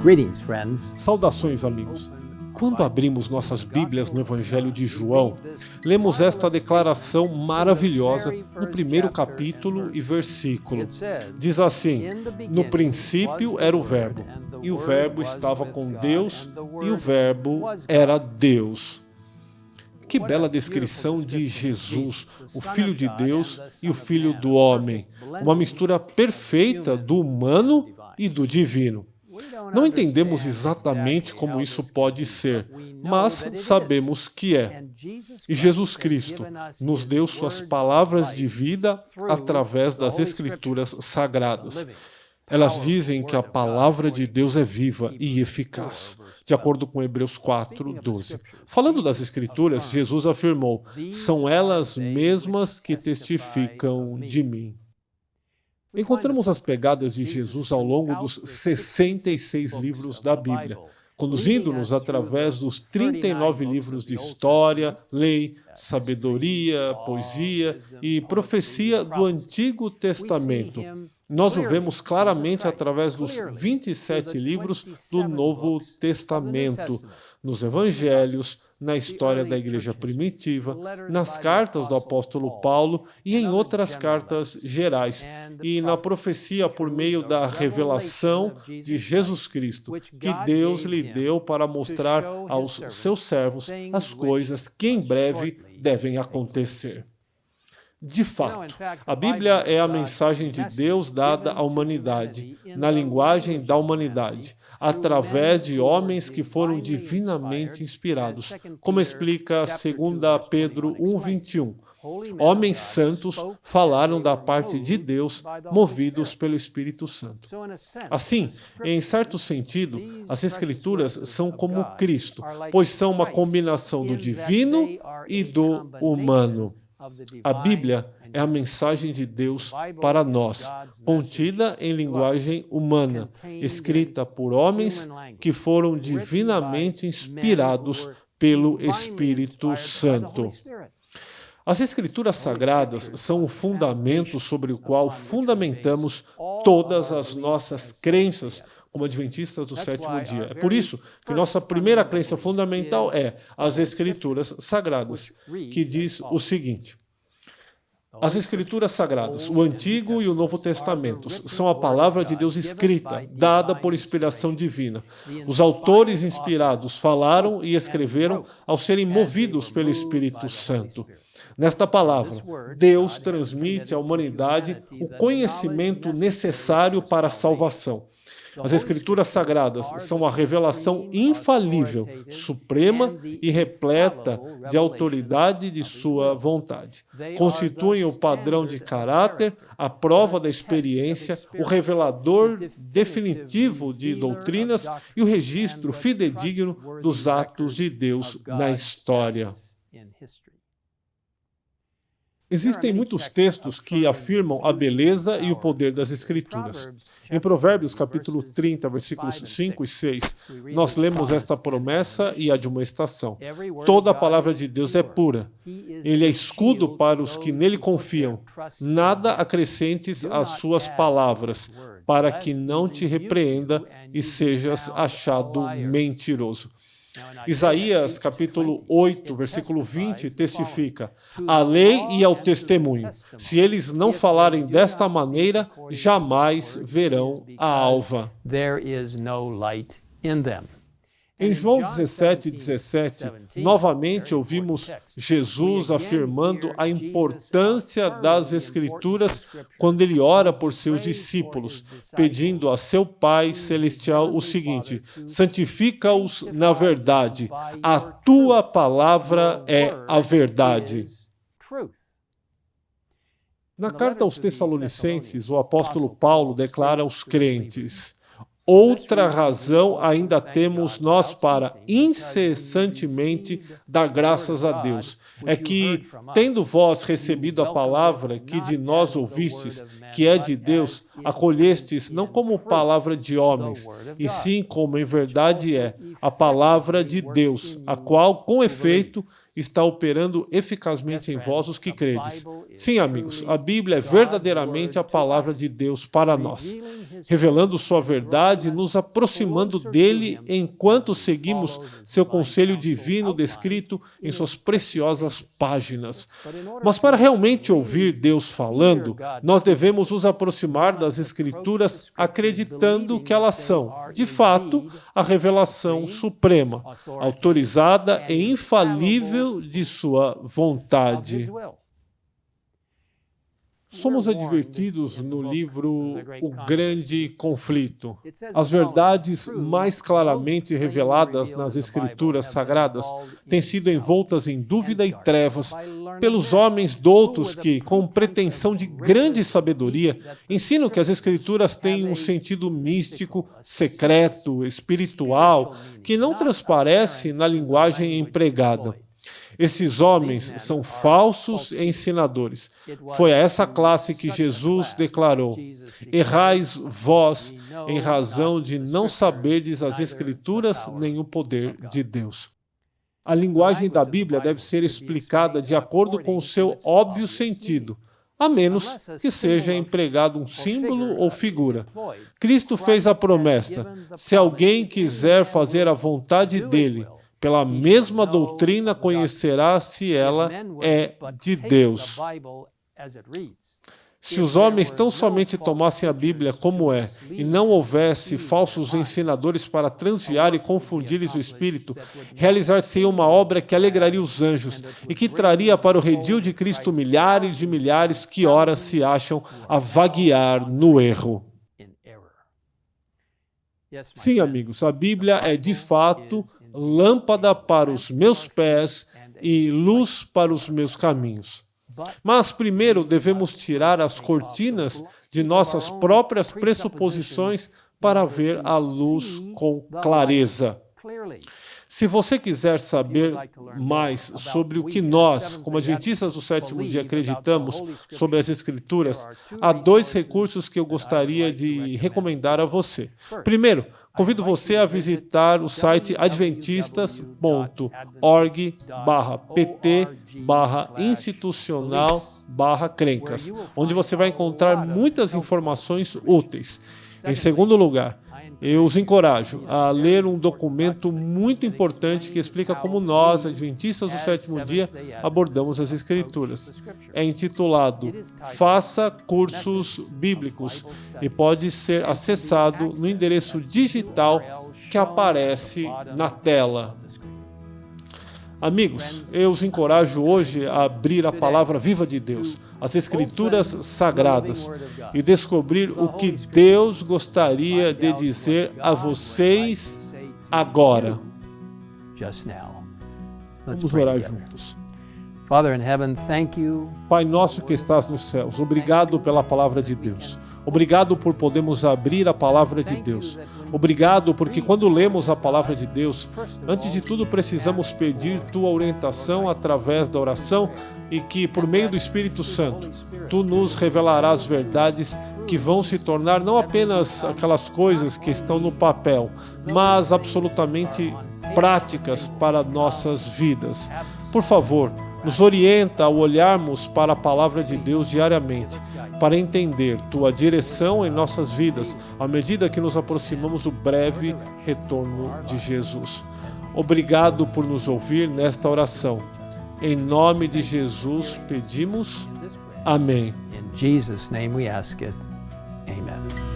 Greetings, friends. Saudações, amigos. Quando abrimos nossas Bíblias no Evangelho de João, lemos esta declaração maravilhosa no primeiro capítulo e versículo. Diz assim: no princípio era o Verbo, e o Verbo estava com Deus, e o Verbo era Deus. Que bela descrição de Jesus, o Filho de Deus e o Filho do homem. Uma mistura perfeita do humano e do divino. Não entendemos exatamente como isso pode ser, mas sabemos que é. E Jesus Cristo nos deu suas palavras de vida através das Escrituras Sagradas. Elas dizem que a palavra de Deus é viva e eficaz, de acordo com Hebreus 4:12. Falando das Escrituras, Jesus afirmou: são elas mesmas que testificam de mim. Encontramos as pegadas de Jesus ao longo dos 66 livros da Bíblia, conduzindo-nos através dos 39 livros de história, lei, sabedoria, poesia e profecia do Antigo Testamento. Nós o vemos claramente através dos 27 livros do Novo Testamento, nos Evangelhos, na história da Igreja primitiva, nas cartas do apóstolo Paulo e em outras cartas gerais, e na profecia por meio da revelação de Jesus Cristo, que Deus lhe deu para mostrar aos seus servos as coisas que em breve devem acontecer. De fato, a Bíblia é a mensagem de Deus dada à humanidade, na linguagem da humanidade, através de homens que foram divinamente inspirados, como explica 2 Pedro 1:21. Homens santos falaram da parte de Deus, movidos pelo Espírito Santo. Assim, em certo sentido, as Escrituras são como Cristo, pois são uma combinação do divino e do humano. A Bíblia é a mensagem de Deus para nós, contida em linguagem humana, escrita por homens que foram divinamente inspirados pelo Espírito Santo. As Escrituras Sagradas são o fundamento sobre o qual fundamentamos todas as nossas crenças como adventistas do sétimo dia. É por isso que nossa primeira crença fundamental é as Escrituras Sagradas, que diz o seguinte: as Escrituras Sagradas, o Antigo e o Novo Testamentos, são a palavra de Deus escrita, dada por inspiração divina. Os autores inspirados falaram e escreveram ao serem movidos pelo Espírito Santo. Nesta palavra, Deus transmite à humanidade o conhecimento necessário para a salvação. As Escrituras Sagradas são a revelação infalível, suprema e repleta de autoridade de sua vontade. Constituem o padrão de caráter, a prova da experiência, o revelador definitivo de doutrinas e o registro fidedigno dos atos de Deus na história. Existem muitos textos que afirmam a beleza e o poder das Escrituras. Em Provérbios, capítulo 30, versículos 5 e 6, nós lemos esta promessa e admoestação. Toda a palavra de Deus é pura. Ele é escudo para os que nele confiam. Nada acrescentes às suas palavras, para que não te repreenda e sejas achado mentiroso. Isaías, capítulo 8, versículo 20, testifica: a lei e ao testemunho. Se eles não falarem desta maneira, jamais verão a alva. Em João 17:17, novamente ouvimos Jesus afirmando a importância das Escrituras quando ele ora por seus discípulos, pedindo a seu Pai Celestial o seguinte: santifica-os na verdade, a tua palavra é a verdade. Na carta aos Tessalonicenses, o apóstolo Paulo declara aos crentes: outra razão ainda temos nós para incessantemente dar graças a Deus. É que, tendo vós recebido a palavra que de nós ouvistes, que é de Deus, acolhestes não como palavra de homens, e sim como em verdade é, a palavra de Deus, a qual, com efeito, está operando eficazmente em vós os que credes. Sim, amigos, a Bíblia é verdadeiramente a palavra de Deus para nós, revelando sua verdade, nos aproximando dele enquanto seguimos seu conselho divino descrito em suas preciosas páginas. Mas para realmente ouvir Deus falando, nós devemos nos aproximar das Escrituras acreditando que elas são, de fato, a revelação suprema, autorizada e infalível de sua vontade. Somos advertidos no livro O Grande Conflito. As verdades mais claramente reveladas nas Escrituras Sagradas têm sido envoltas em dúvida e trevas pelos homens doutos que, com pretensão de grande sabedoria, ensinam que as Escrituras têm um sentido místico, secreto, espiritual, que não transparece na linguagem empregada. Esses homens são falsos ensinadores. Foi a essa classe que Jesus declarou: errais vós em razão de não saberdes as Escrituras nem o poder de Deus. A linguagem da Bíblia deve ser explicada de acordo com o seu óbvio sentido, a menos que seja empregado um símbolo ou figura. Cristo fez a promessa: se alguém quiser fazer a vontade dele, pela mesma doutrina conhecerá se ela é de Deus. Se os homens tão somente tomassem a Bíblia como é, e não houvesse falsos ensinadores para transviar e confundir-lhes o espírito, realizar-se-ia uma obra que alegraria os anjos e que traria para o redil de Cristo milhares de milhares que ora se acham a vaguear no erro. Sim, amigos, a Bíblia é de fato lâmpada para os meus pés e luz para os meus caminhos. Mas primeiro devemos tirar as cortinas de nossas próprias pressuposições para ver a luz com clareza. Se você quiser saber mais sobre o que nós, como adventistas do sétimo dia, acreditamos sobre as Escrituras, há 2 recursos que eu gostaria de recomendar a você. Primeiro, convido você a visitar o site adventistas.org/pt/institucional/crencas, onde você vai encontrar muitas informações úteis. Em segundo lugar, eu os encorajo a ler um documento muito importante que explica como nós, adventistas do sétimo dia, abordamos as Escrituras. É intitulado Faça Cursos Bíblicos e pode ser acessado no endereço digital que aparece na tela. Amigos, eu os encorajo hoje a abrir a palavra viva de Deus, as Escrituras Sagradas, e descobrir o que Deus gostaria de dizer a vocês agora. Vamos orar juntos. Pai nosso que estás nos céus, obrigado pela palavra de Deus. Obrigado por podermos abrir a palavra de Deus. Obrigado porque quando lemos a palavra de Deus, antes de tudo precisamos pedir Tua orientação através da oração e que, por meio do Espírito Santo, Tu nos revelarás verdades que vão se tornar não apenas aquelas coisas que estão no papel, mas absolutamente práticas para nossas vidas. Por favor, nos orienta ao olharmos para a palavra de Deus diariamente, para entender Tua direção em nossas vidas, à medida que nos aproximamos do breve retorno de Jesus. Obrigado por nos ouvir nesta oração. Em nome de Jesus pedimos. Amém. In Jesus' name we ask it. Amen.